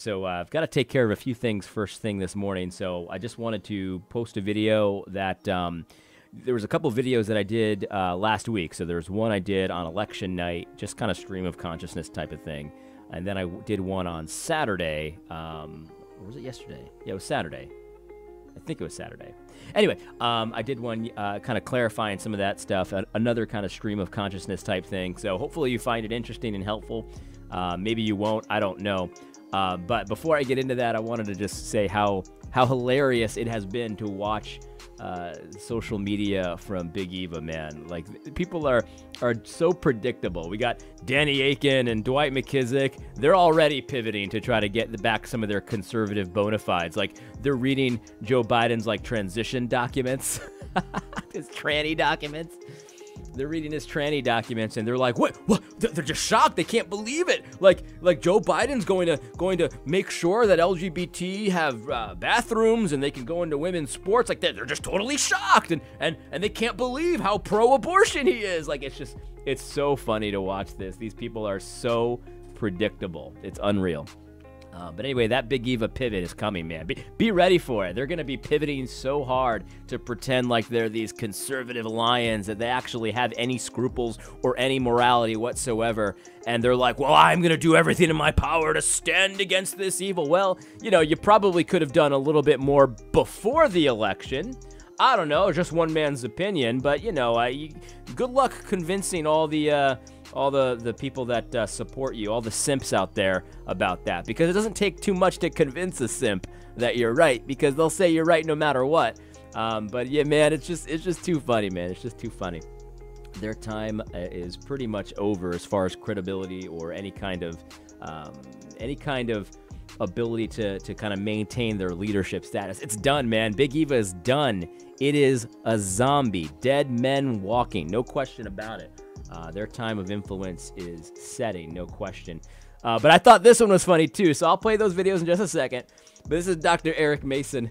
So I've got to take care of a few things first thing this morning. So I just wanted to post a video that there was a couple videos that I did last week. So there's one I did on election night, just kind of stream of consciousness type of thing. And then I did one on Saturday. Or was it yesterday? Yeah, it was Saturday. I think it was Saturday. Anyway, I did one kind of clarifying some of that stuff, another kind of stream of consciousness type thing. So hopefully you find it interesting and helpful. Maybe you won't. I don't know. But before I get into that, I wanted to just say how hilarious it has been to watch social media from Big Eva, man. Like, people are so predictable. We got Danny Aiken and Dwight McKissick. They're already pivoting to try to get back some of their conservative bona fides. Like, they're reading Joe Biden's, like, transition documents, his tranny documents. They're reading his tranny documents, and they're like, "What? What? They're just shocked. They can't believe it. Like Joe Biden's going to make sure that LGBT have bathrooms and they can go into women's sports. Like, they're just totally shocked, and they can't believe how pro-abortion he is. Like, it's so funny to watch this. These people are so predictable. It's unreal." But anyway, that Big Eva pivot is coming, man. Be ready for it. They're going to be pivoting so hard to pretend like they're these conservative lions, that they actually have any scruples or any morality whatsoever. And they're like, well, I'm going to do everything in my power to stand against this evil. Well, you know, you probably could have done a little bit more before the election. I don't know, just one man's opinion. But, you know, good luck convincing all the people that support you, all the simps out there about that, because it doesn't take too much to convince a simp that you're right, because they'll say you're right no matter what. But yeah, man, it's just too funny, man. It's just too funny. Their time is pretty much over as far as credibility or any kind of ability to kind of maintain their leadership status. It's done, man. Big Eva is done. It is a zombie, dead men walking, no question about it. Their time of influence is setting, no question. But I thought this one was funny too, so I'll play those videos in just a second. But this is Dr. Eric Mason.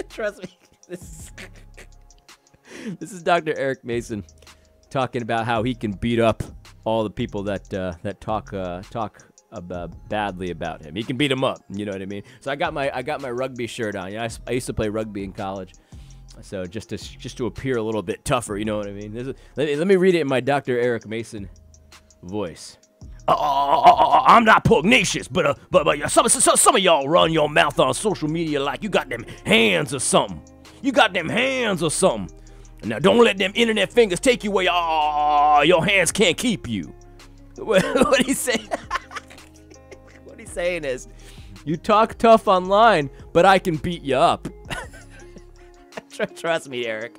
Trust me, this is Dr. Eric Mason talking about how he can beat up all the people that talk badly about him. He can beat them up, you know what I mean? So I got my rugby shirt on. You know, I used to play rugby in college. So just to appear a little bit tougher, you know what I mean? Let me read it in my Dr. Eric Mason voice. I'm not pugnacious, but some of y'all run your mouth on social media like you got them hands or something. You got them hands or something. Now don't let them internet fingers take you away. Your hands can't keep you. What he's saying? What he's saying is, you talk tough online, but I can beat you up. Trust me, Eric.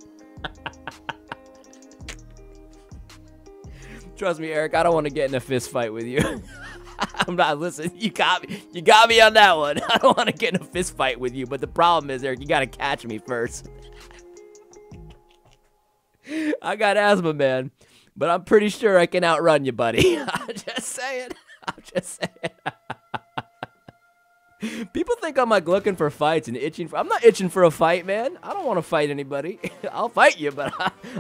Trust me, Eric. I don't want to get in a fist fight with you. I'm not listening. You got me on that one. I don't want to get in a fist fight with you. But the problem is, Eric, you got to catch me first. I got asthma, man. But I'm pretty sure I can outrun you, buddy. I'm just saying. I'm just saying. People think I'm like looking for fights and itching for. I'm not itching for a fight, man. I don't want to fight anybody. I'll fight you, but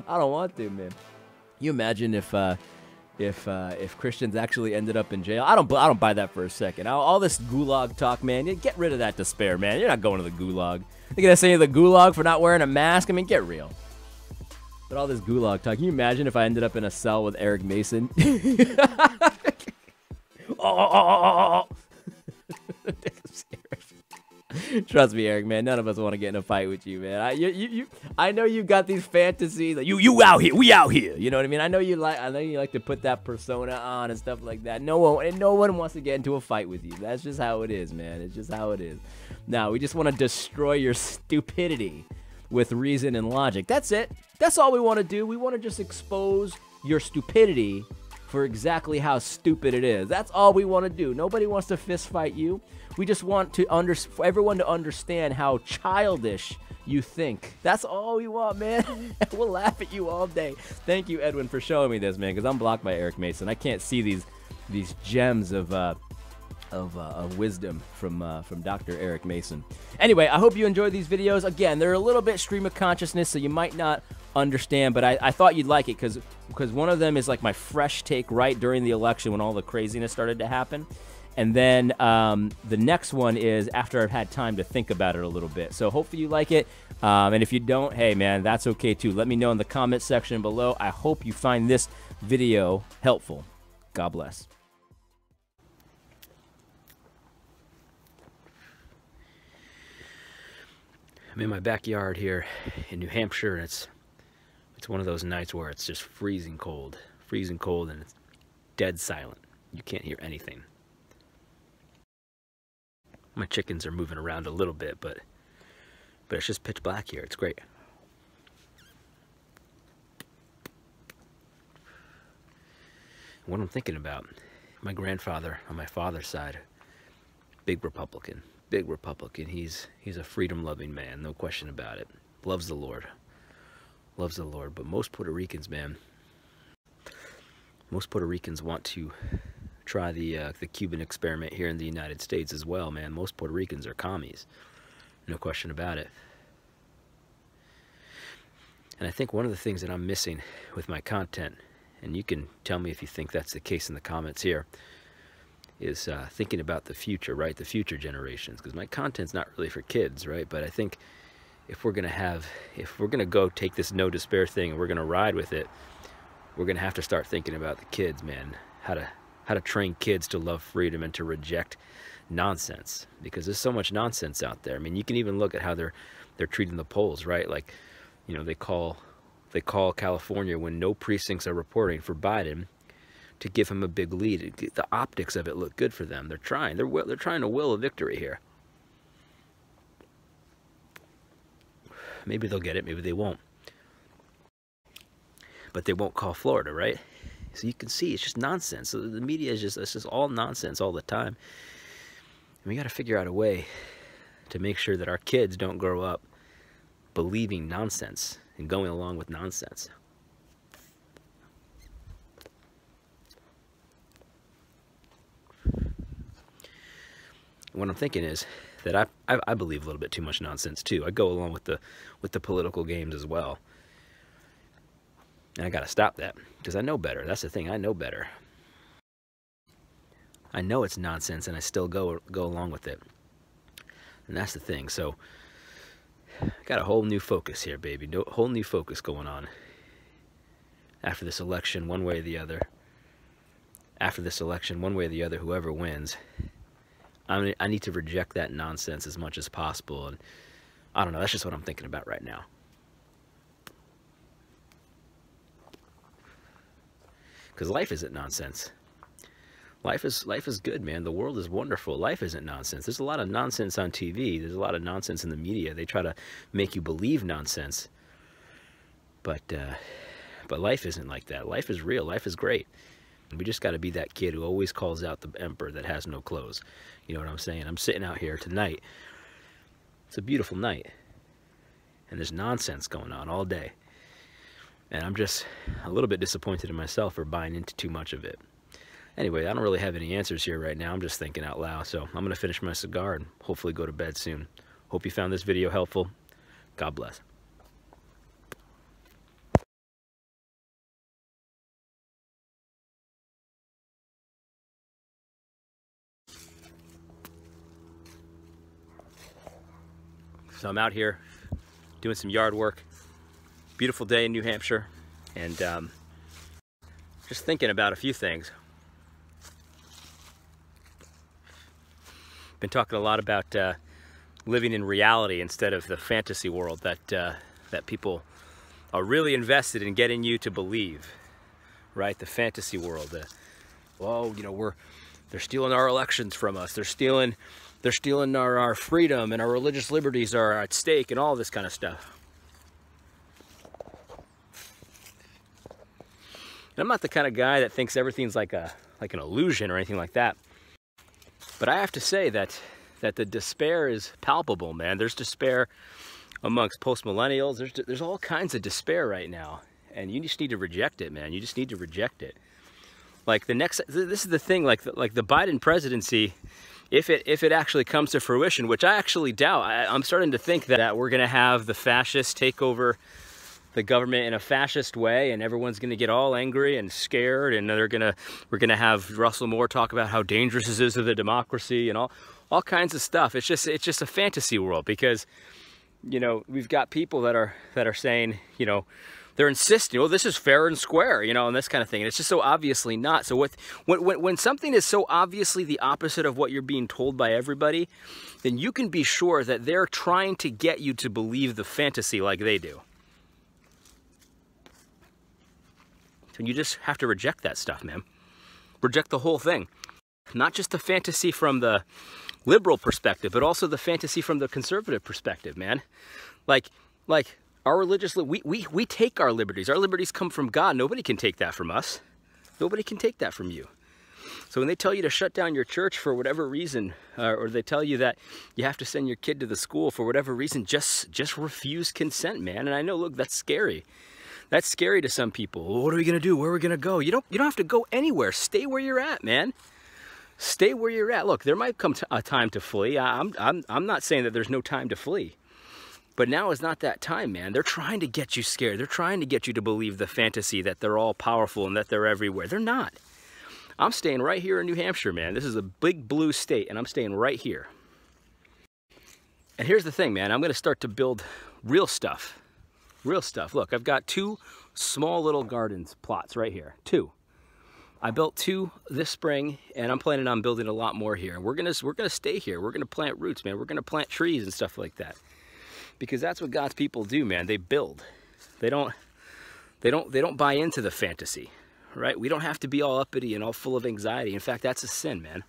I don't want to, man. You imagine if Christians actually ended up in jail? I don't buy that for a second. All this gulag talk, man. Get rid of that despair, man. You're not going to the gulag. They're gonna send you to the gulag for not wearing a mask. I mean, get real. But all this gulag talk. Can you imagine if I ended up in a cell with Eric Mason? Trust me, Eric, man. None of us want to get in a fight with you, man. I know you got these fantasies. Like, you out here, we out here. You know what I mean? I know you like to put that persona on and stuff like that. No one wants to get into a fight with you. That's just how it is, man. It's just how it is. Now we just want to destroy your stupidity with reason and logic. That's it. That's all we want to do. We want to just expose your stupidity for exactly how stupid it is. That's all we want to do. Nobody wants to fist fight you. We just want to for everyone to understand how childish you think. That's all we want, man. We'll laugh at you all day. Thank you, Edwin, for showing me this, man, because I'm blocked by Eric Mason. I can't see these gems of wisdom from Dr. Eric Mason. Anyway, I hope you enjoyed these videos. Again, they're a little bit stream of consciousness, so you might not understand, but I thought you'd like it because one of them is like my fresh take right during the election when all the craziness started to happen. And then the next one is after I've had time to think about it a little bit. So hopefully you like it. And if you don't, hey man, that's okay too. Let me know in the comment section below. I hope you find this video helpful. God bless. I'm in my backyard here in New Hampshire, and it's one of those nights where it's just freezing cold, and it's dead silent. You can't hear anything. My chickens are moving around a little bit, but it's just pitch black here. It's great. What I'm thinking about, my grandfather on my father's side, big Republican. He's a freedom-loving man, no question about it. Loves the Lord. But most Puerto Ricans, man, most Puerto Ricans want to try the Cuban experiment here in the United States as well, man. Most Puerto Ricans are commies, no question about it. And I think one of the things that I'm missing with my content, and you can tell me if you think that's the case in the comments here, is thinking about the future, right? The future generations, because my content's not really for kids, right? But I think if we're gonna go take this no despair thing and we're gonna ride with it, we're gonna have to start thinking about the kids, man. How to train kids to love freedom and to reject nonsense, because there's so much nonsense out there. I mean, you can even look at how they're treating the polls, right? Like, you know, they call California when no precincts are reporting for Biden to give him a big lead. The optics of it look good for them. They're trying to will a victory here. Maybe they'll get it, maybe they won't. But they won't call Florida, right? So you can see it's just nonsense. So the media is just all nonsense all the time. And we got to figure out a way to make sure that our kids don't grow up believing nonsense and going along with nonsense. What I'm thinking is that I believe a little bit too much nonsense too. I go along with the political games as well. And I got to stop that, because I know better. That's the thing, I know better. I know it's nonsense, and I still go along with it. And that's the thing. So I got a whole new focus here, baby. Whole new focus going on. After this election, one way or the other. After this election, one way or the other, whoever wins, I need to reject that nonsense as much as possible. And I don't know, that's just what I'm thinking about right now. Because life isn't nonsense. Life is good, man. The world is wonderful. Life isn't nonsense. There's a lot of nonsense on TV. There's a lot of nonsense in the media. They try to make you believe nonsense. But life isn't like that. Life is real. Life is great. We just got to be that kid who always calls out the emperor that has no clothes. You know what I'm saying? I'm sitting out here tonight. It's a beautiful night. And there's nonsense going on all day. And I'm just a little bit disappointed in myself for buying into too much of it. Anyway, I don't really have any answers here right now. I'm just thinking out loud. So I'm going to finish my cigar and hopefully go to bed soon. Hope you found this video helpful. God bless. So I'm out here doing some yard work. Beautiful day in New Hampshire, and just thinking about a few things. Been talking a lot about living in reality instead of the fantasy world that people are really invested in getting you to believe, right? The fantasy world. Well, you know, they're stealing our elections from us. They're stealing our freedom, and our religious liberties are at stake, and all this kind of stuff. And I'm not the kind of guy that thinks everything's like an illusion or anything like that. But I have to say that the despair is palpable, man. There's despair amongst post-millennials. There's all kinds of despair right now, and you just need to reject it, man. You just need to reject it. Like this is the thing, like the Biden presidency, if it actually comes to fruition, which I actually doubt. I'm starting to think that we're going to have the fascists take over the government in a fascist way, and everyone's going to get all angry and scared, and we're going to have Russell Moore talk about how dangerous this is to the democracy and all kinds of stuff. It's just a fantasy world, because, you know, we've got people that are saying, you know, they're insisting, well, this is fair and square, you know, and this kind of thing. And it's just so obviously not. So when something is so obviously the opposite of what you're being told by everybody, then you can be sure that they're trying to get you to believe the fantasy like they do. And you just have to reject that stuff, man. Reject the whole thing. Not just the fantasy from the liberal perspective, but also the fantasy from the conservative perspective, man. Like our religious, we take our liberties. Our liberties come from God. Nobody can take that from us. Nobody can take that from you. So when they tell you to shut down your church for whatever reason, or they tell you that you have to send your kid to the school for whatever reason, just refuse consent, man. And I know, look, that's scary. That's scary to some people. Well, what are we gonna do? Where are we gonna go? You don't have to go anywhere. Stay where you're at, man. Stay where you're at. Look, there might come a time to flee. I'm not saying that there's no time to flee. But now is not that time, man. They're trying to get you scared. They're trying to get you to believe the fantasy that they're all powerful and that they're everywhere. They're not. I'm staying right here in New Hampshire, man. This is a big blue state, and I'm staying right here. And here's the thing, man. I'm going to start to build real stuff. Real stuff. Look, I've got 2 small little gardens plots right here. 2. I built 2 this spring, and I'm planning on building a lot more here. We're gonna stay here. We're gonna plant roots, man. We're gonna plant trees and stuff like that. Because that's what God's people do, man. They build. They don't buy into the fantasy, right? We don't have to be all uppity and all full of anxiety. In fact, that's a sin, man.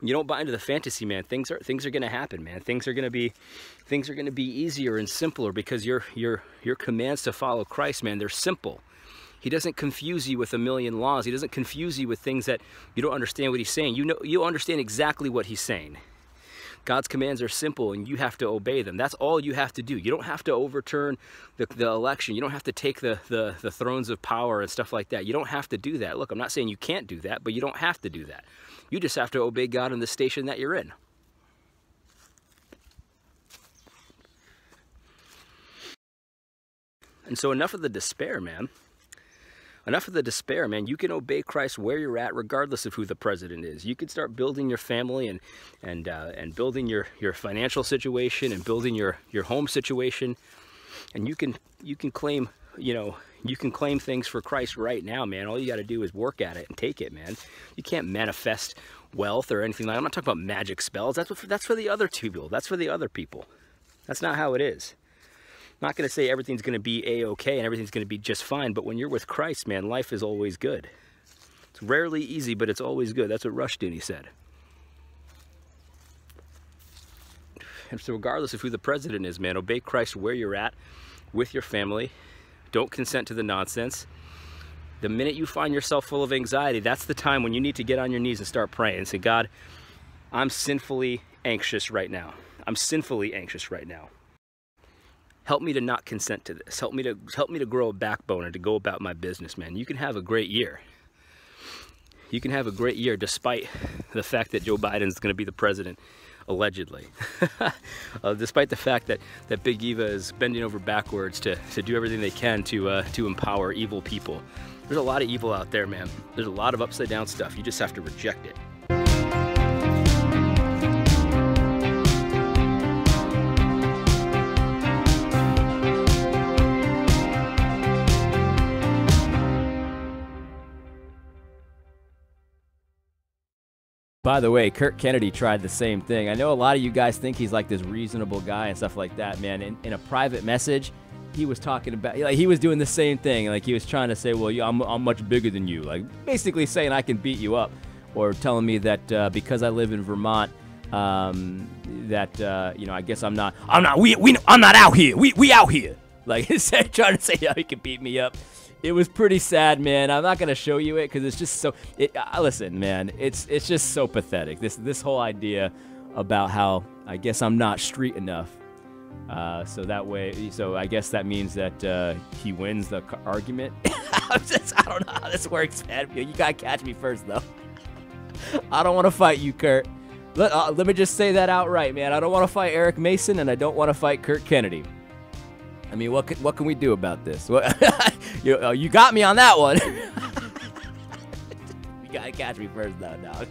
When you don't buy into the fantasy, man, things are going to happen, man. Things are going to be easier and simpler, because your commands to follow Christ, man, they're simple. He doesn't confuse you with a million laws. He doesn't confuse you with things that you don't understand what he's saying. You understand exactly what he's saying. God's commands are simple, and you have to obey them. That's all you have to do. You don't have to overturn the election. You don't have to take the thrones of power and stuff like that. You don't have to do that. Look, I'm not saying you can't do that, but you don't have to do that. You just have to obey God in the station that you're in. And so enough of the despair, man. Enough of the despair, man. You can obey Christ where you're at, regardless of who the president is. You can start building your family and building your financial situation and building your home situation, and you can claim, you know, you can claim things for Christ right now, man. All you got to do is work at it and take it, man. You can't manifest wealth or anything like that. I'm not talking about magic spells. That's for the other people. That's for the other people. That's not how it is. I'm not going to say everything's going to be A-okay and everything's going to be just fine, but when you're with Christ, man, life is always good. It's rarely easy, but it's always good. That's what Rushdoony said. And so regardless of who the president is, man, obey Christ where you're at, with your family. Don't consent to the nonsense. The minute you find yourself full of anxiety, that's the time when you need to get on your knees and start praying and say, God, I'm sinfully anxious right now. I'm sinfully anxious right now. Help me to not consent to this. Help me to grow a backbone and to go about my business, man. You can have a great year. You can have a great year despite the fact that Joe Biden's going to be the president, allegedly. Despite the fact that Big Eva is bending over backwards to do everything they can to empower evil people. There's a lot of evil out there, man. There's a lot of upside down stuff. You just have to reject it. By the way, Kirk Kennedy tried the same thing. I know a lot of you guys think he's like this reasonable guy and stuff like that, man. In a private message, he was talking about, like, he was doing the same thing. Like, he was trying to say, well, yeah, I'm much bigger than you. Like, basically saying I can beat you up, or telling me that because I live in Vermont, you know, I guess I'm not out here. We out here. Like, instead trying to say how he can beat me up. It was pretty sad, man. I'm not gonna show you it because it's just so. Listen, man, it's just so pathetic. This whole idea about how I guess I'm not street enough. So that way, so I guess that means that he wins the argument. I don't know how this works, man. You gotta catch me first, though. I don't want to fight you, Kurt. Let me just say that outright, man. I don't want to fight Eric Mason, and I don't want to fight Kirk Kennedy. I mean, what can we do about this? You got me on that one. You gotta catch me first, though, dog.